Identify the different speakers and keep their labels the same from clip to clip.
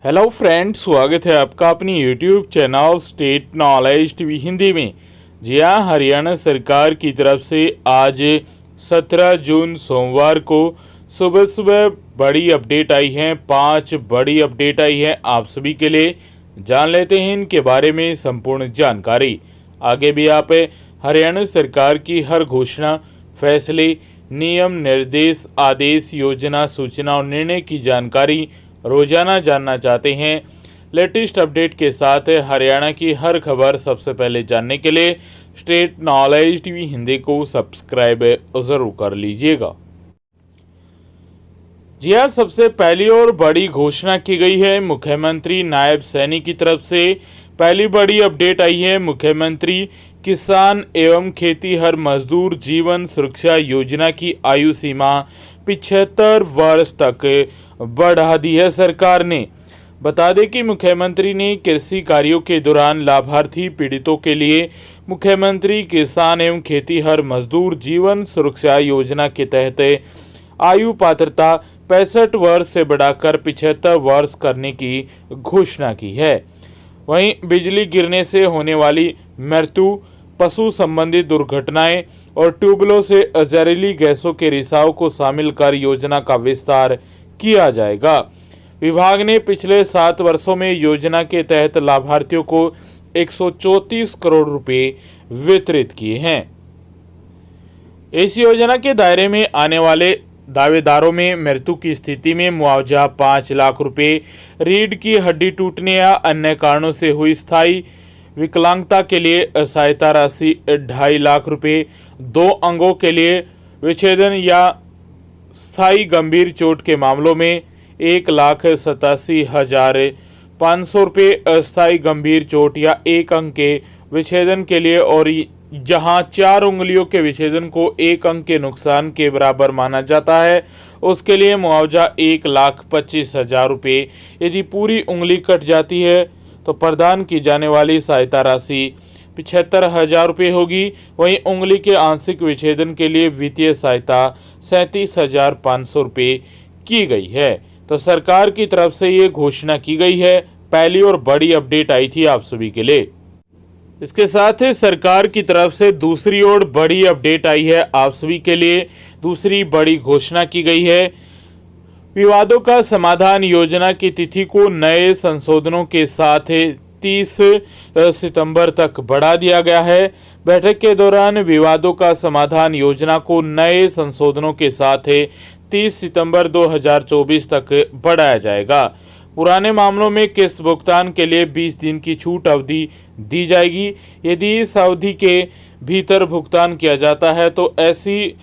Speaker 1: Hello friends, स्वागत है आपका अपनी YouTube channel state knowledge TV Hindi में। जी हाँ, हरियाणा सरकार की तरफ से आज 17 जून सोमवार को सुबह सुबह बड़ी अपडेट आई है। 5 बड़ी अपडेट आई है आप सभी के लिए। जान लेते हैं इनके बारे में संपूर्ण जानकारी। आगे भी आप हरियाणा सरकार की हर घोषणा, फैसले, नियम, निर्देश, आदेश, योजना, सूचना और निर्णय की जानकारी रोजाना जानना चाहते हैं। लेटेस्ट अपडेट के साथ हरियाणा की हर खबर सबसे पहले जानने के लिए स्टेट नॉलेज टीवी हिंदी को सब्सक्राइब जरूर कर लीजिएगा। जी हाँ, सबसे पहली और बड़ी घोषणा की गई है मुख्यमंत्री नायब सैनी की तरफ से। पहली बड़ी अपडेट आई है मुख्यमंत्री किसान एवं खेतीहर मजदूर जीवन सुरक्षा योजना की आयु सीमा 75 वर्ष तक बढ़ा दी है सरकार ने। बता दें कि मुख्यमंत्री ने कृषि कार्यों के दौरान लाभार्थी पीड़ितों के लिए मुख्यमंत्री किसान एवं खेतीहर मजदूर जीवन सुरक्षा योजना के तहत आयु पात्रता 65 वर्ष से बढ़ाकर 75 वर्ष करने की घोषणा की है। वहीं बिजली गिरने से होने वाली मृत्यु, पशु संबंधी दुर्घटनाएं और ट्यूबवेलों से जहरीली गैसों के रिसाव को शामिल कर योजना का विस्तार किया जाएगा। विभाग ने पिछले 7 वर्षों में योजना के तहत लाभार्थियों को 134 करोड़ रुपए वितरित किए हैं। इस योजना के दायरे में आने वाले दावेदारों में मृत्यु की स्थिति में मुआवजा 5 लाख रुपए, रीढ़ की हड्डी टूटने या अन्य कारणों से हुई स्थायी विकलांगता के लिए सहायता राशि 2.5 लाख रुपए, 2 अंगों के लिए विच्छेदन या स्थायी गंभीर चोट के मामलों में 1,87,500 रुपये, अस्थायी गंभीर चोट या 1 अंग के विच्छेदन के लिए और जहां 4 उंगलियों के विच्छेदन को 1 अंग के नुकसान के बराबर माना जाता है उसके लिए मुआवजा 1,25,000 रुपये। यदि पूरी उंगली कट जाती है तो प्रदान की जाने वाली सहायता राशि 75,000 रुपये होगी। वहीं उंगली के आंशिक विच्छेदन के लिए वित्तीय सहायता 37,500 रुपये की गई है। तो सरकार की तरफ से ये घोषणा की गई है। पहली और बड़ी अपडेट आई थी आप सभी के लिए। इसके साथ ही सरकार की तरफ से दूसरी और बड़ी अपडेट आई है आप सभी के लिए। दूसरी बड़ी घोषणा की गई है, विवादों का समाधान योजना की तिथि को नए संशोधनों के साथ 30 सितंबर तक बढ़ा दिया गया है। बैठक के दौरान विवादों का समाधान योजना को नए संशोधनों के साथ 30 सितंबर 2024 तक बढ़ाया जाएगा। पुराने मामलों में किस्त भुगतान के लिए 20 दिन की छूट अवधि दी जाएगी। यदि इस अवधि के भीतर भुगतान किया जाता है तो ऐसी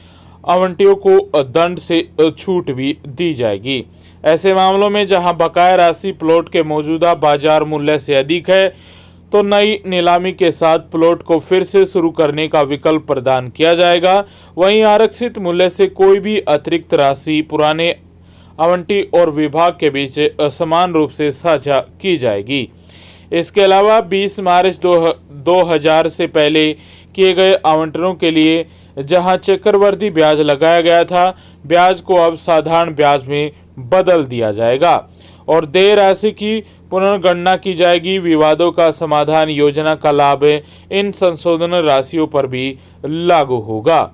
Speaker 1: आवंटियों को दंड से छूट भी दी जाएगी। ऐसे मामलों में जहां बकाया राशि प्लॉट के मौजूदा बाजार मूल्य से अधिक है तो नई नीलामी के साथ प्लॉट को फिर से शुरू करने का विकल्प प्रदान किया जाएगा। वहीं आरक्षित मूल्य से कोई भी अतिरिक्त राशि पुराने आवंटी और विभाग के बीच असमान रूप से साझा की जाएगी। इसके अलावा 20 मार्च 2000 से पहले किए गए आवंटनों के लिए जहां चक्रवर्ती ब्याज लगाया गया था, ब्याज को अब साधारण ब्याज में बदल दिया जाएगा और देय राशि की पुनर्गणना की जाएगी। विवादों का समाधान योजना का लाभ इन संशोधन राशियों पर भी लागू होगा।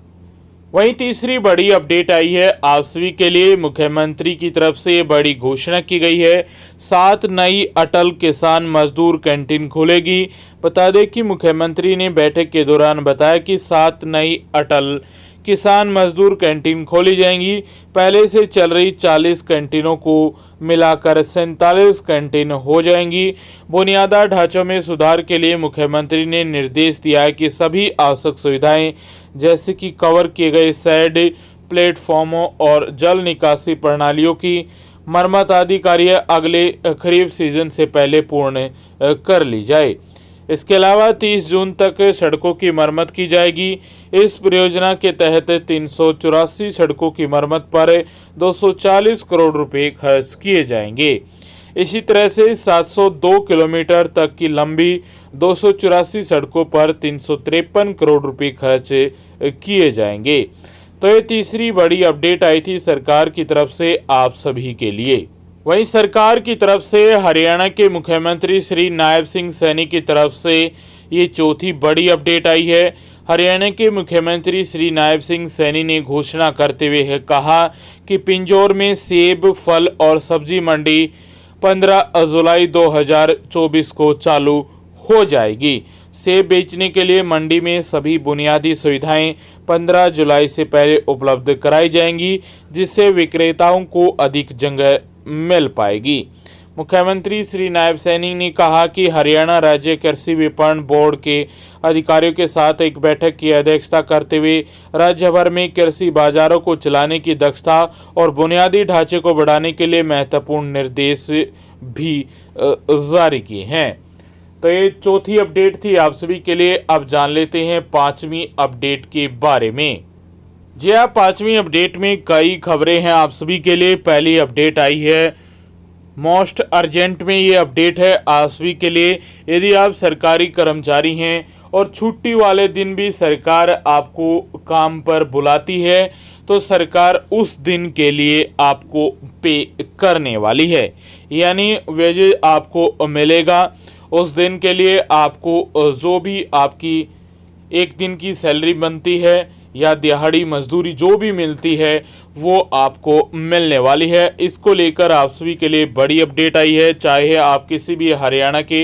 Speaker 1: वहीं तीसरी बड़ी अपडेट आई है आप सभी के लिए। मुख्यमंत्री की तरफ से बड़ी घोषणा की गई है, 7 नई अटल किसान मजदूर कैंटीन खुलेगी। बता दें कि मुख्यमंत्री ने बैठक के दौरान बताया कि 7 नई अटल किसान मजदूर कैंटीन खोली जाएंगी। पहले से चल रही 40 कैंटीनों को मिलाकर 47 कैंटीन हो जाएंगी। बुनियादी ढांचों में सुधार के लिए मुख्यमंत्री ने निर्देश दिया है कि सभी आवश्यक सुविधाएं जैसे कि कवर किए गए शेड, प्लेटफॉर्मों और जल निकासी प्रणालियों की मरम्मत आदि कार्य अगले खरीफ सीजन से पहले पूर्ण कर ली जाए। इसके अलावा 30 जून तक सड़कों की मरम्मत की जाएगी। इस परियोजना के तहत 384 सड़कों की मरम्मत पर 240 करोड़ रुपए खर्च किए जाएंगे। इसी तरह से 702 किलोमीटर तक की लंबी 284 सड़कों पर 353 करोड़ रुपए खर्च किए जाएंगे। तो ये तीसरी बड़ी अपडेट आई थी सरकार की तरफ से आप सभी के लिए। वहीं सरकार की तरफ से हरियाणा के मुख्यमंत्री श्री नायब सिंह सैनी की तरफ से ये चौथी बड़ी अपडेट आई है। हरियाणा के मुख्यमंत्री श्री नायब सिंह सैनी ने घोषणा करते हुए कहा कि पिंजौर में सेब, फल और सब्जी मंडी 15 जुलाई 2024 को चालू हो जाएगी। सेब बेचने के लिए मंडी में सभी बुनियादी सुविधाएं 15 जुलाई से पहले उपलब्ध कराई जाएंगी, जिससे विक्रेताओं को अधिक जगह मिल पाएगी। मुख्यमंत्री श्री नायब सैनी ने कहा कि हरियाणा राज्य कृषि विपणन बोर्ड के अधिकारियों के साथ एक बैठक की अध्यक्षता करते हुए राज्य भर में कृषि बाजारों को चलाने की दक्षता और बुनियादी ढांचे को बढ़ाने के लिए महत्वपूर्ण निर्देश भी जारी किए हैं। तो ये चौथी अपडेट थी आप सभी के लिए। अब जान लेते हैं पांचवी अपडेट के बारे में। जी हाँ, पांचवी अपडेट में कई खबरें हैं आप सभी के लिए। पहली अपडेट आई है मोस्ट अर्जेंट में, ये अपडेट है आप सभी के लिए। यदि आप सरकारी कर्मचारी हैं और छुट्टी वाले दिन भी सरकार आपको काम पर बुलाती है तो सरकार उस दिन के लिए आपको पे करने वाली है, यानी वेजेस आपको मिलेगा। उस दिन के लिए आपको जो भी आपकी एक दिन की सैलरी बनती है या दिहाड़ी मजदूरी जो भी मिलती है वो आपको मिलने वाली है। इसको लेकर आप सभी के लिए बड़ी अपडेट आई है। चाहे आप किसी भी हरियाणा के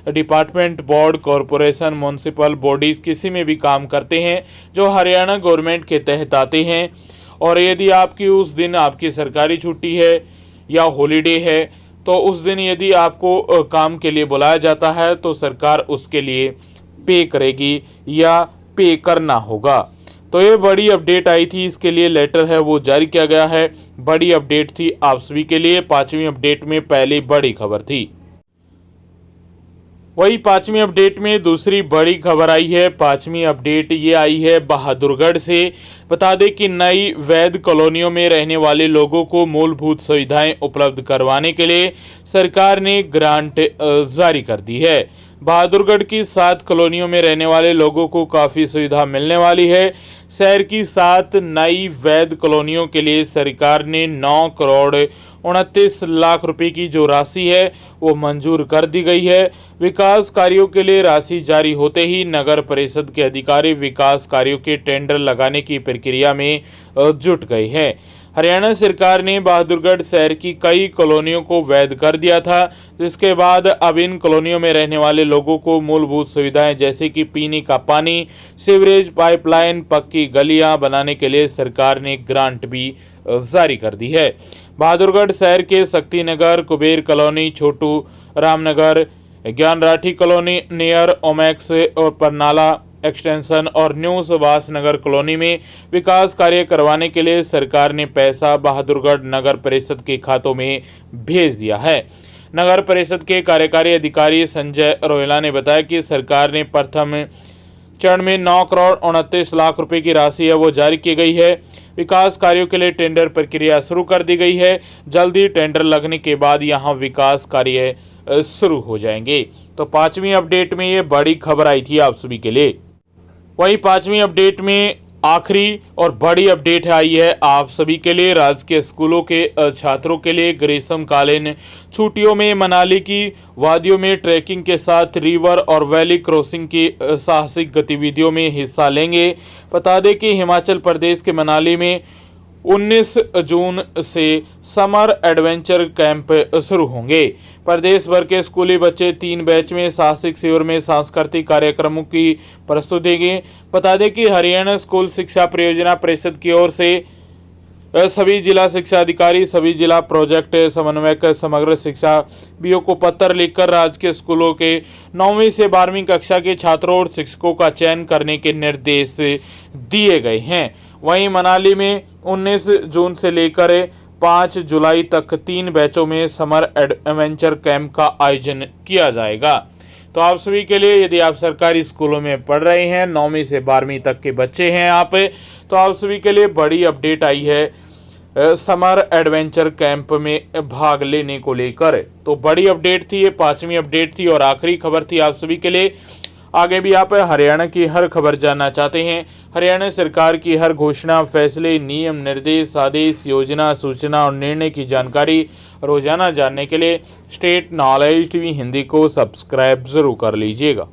Speaker 1: department, board, corporation, municipal bodies किसी में भी काम करते हैं जो हरियाणा गवर्नमेंट के तहत आते हैं, और यदि आपकी उस दिन आपकी सरकारी छुट्टी है या हॉलीडे है तो उस दिन यदि आपको काम के लिए बुलाया जाता है तो सरकार उसके लिए पे करेगी या पे करना होगा। तो ये बड़ी अपडेट आई थी, इसके लिए लेटर है वो जारी किया गया है। बड़ी अपडेट थी आप सभी के लिए। पांचवी अपडेट में पहली बड़ी खबर थी। वही पांचवी अपडेट में दूसरी बड़ी खबर आई है। पांचवी अपडेट ये आई है बहादुरगढ़ से। बता दें कि नई वैध कॉलोनियों में रहने वाले लोगों को मूलभूत सुविधाएं उपलब्ध करवाने के लिए सरकार ने ग्रांट जारी कर दी है। बहादुरगढ़ की 7 कॉलोनियों में रहने वाले लोगों को काफ़ी सुविधा मिलने वाली है। शहर की 7 नई वैध कॉलोनियों के लिए सरकार ने 9 करोड़ 29 लाख रुपए की जो राशि है वो मंजूर कर दी गई है। विकास कार्यों के लिए राशि जारी होते ही नगर परिषद के अधिकारी विकास कार्यों के टेंडर लगाने की प्रक्रिया में जुट गए हैं। हरियाणा सरकार ने बहादुरगढ़ शहर की कई कॉलोनियों को वैध कर दिया था, जिसके बाद अब इन कॉलोनियों में रहने वाले लोगों को मूलभूत सुविधाएं जैसे कि पीने का पानी, सीवरेज पाइपलाइन, पक्की गलियां बनाने के लिए सरकार ने ग्रांट भी जारी कर दी है। बहादुरगढ़ शहर के शक्ति नगर, कुबेर कॉलोनी, छोटू रामनगर, ज्ञान राठी कॉलोनी, नियर ओमैक्स और परनाला एक्सटेंशन और न्यू सुभाष नगर कॉलोनी में विकास कार्य करवाने के लिए सरकार ने पैसा बहादुरगढ़ नगर परिषद के खातों में भेज दिया है। नगर परिषद के कार्यकारी अधिकारी संजय रोयला ने बताया कि सरकार ने प्रथम चरण में 9 करोड़ 29 लाख रुपए की राशि है वो जारी की गई है। विकास कार्यों के लिए टेंडर प्रक्रिया शुरू कर दी गई है। जल्द ही टेंडर लगने के बाद यहां विकास कार्य शुरू हो जाएंगे। तो पांचवी अपडेट में ये बड़ी खबर आई थी आप सभी के लिए। वही पांचवी अपडेट में आखिरी और बड़ी अपडेट आई है आप सभी के लिए। राजकीय स्कूलों के छात्रों के लिए ग्रीष्मकालीन छुट्टियों में मनाली की वादियों में ट्रैकिंग के साथ रिवर और वैली क्रॉसिंग की साहसिक गतिविधियों में हिस्सा लेंगे। बता दें कि हिमाचल प्रदेश के मनाली में 19 जून से समर एडवेंचर कैंप शुरू होंगे। प्रदेश भर के स्कूली बच्चे 3 बैच में साहसिक शिविर में सांस्कृतिक कार्यक्रमों की प्रस्तुति देंगे। बता दें कि हरियाणा स्कूल शिक्षा परियोजना परिषद की ओर से सभी जिला शिक्षा अधिकारी, सभी जिला प्रोजेक्ट समन्वयक, समग्र शिक्षा बीओ को पत्र लिखकर राजकीय स्कूलों के 9वीं से 12वीं कक्षा के छात्रों और शिक्षकों का चयन करने के निर्देश दिए गए हैं। वहीं मनाली में 19 जून से लेकर 5 जुलाई तक 3 बैचों में समर एडवेंचर कैंप का आयोजन किया जाएगा। तो आप सभी के लिए, यदि आप सरकारी स्कूलों में पढ़ रहे हैं, 9वीं से 12वीं तक के बच्चे हैं आप, तो आप सभी के लिए बड़ी अपडेट आई है समर एडवेंचर कैंप में भाग लेने को लेकर। तो बड़ी अपडेट थी ये, पांचवी अपडेट थी और आखिरी खबर थी आप सभी के लिए। आगे भी आप हरियाणा की हर खबर जानना चाहते हैं, हरियाणा सरकार की हर घोषणा, फैसले, नियम, निर्देश, आदेश, योजना, सूचना और निर्णय की जानकारी रोजाना जानने के लिए स्टेट नॉलेज टीवी हिंदी को सब्सक्राइब जरूर कर लीजिएगा।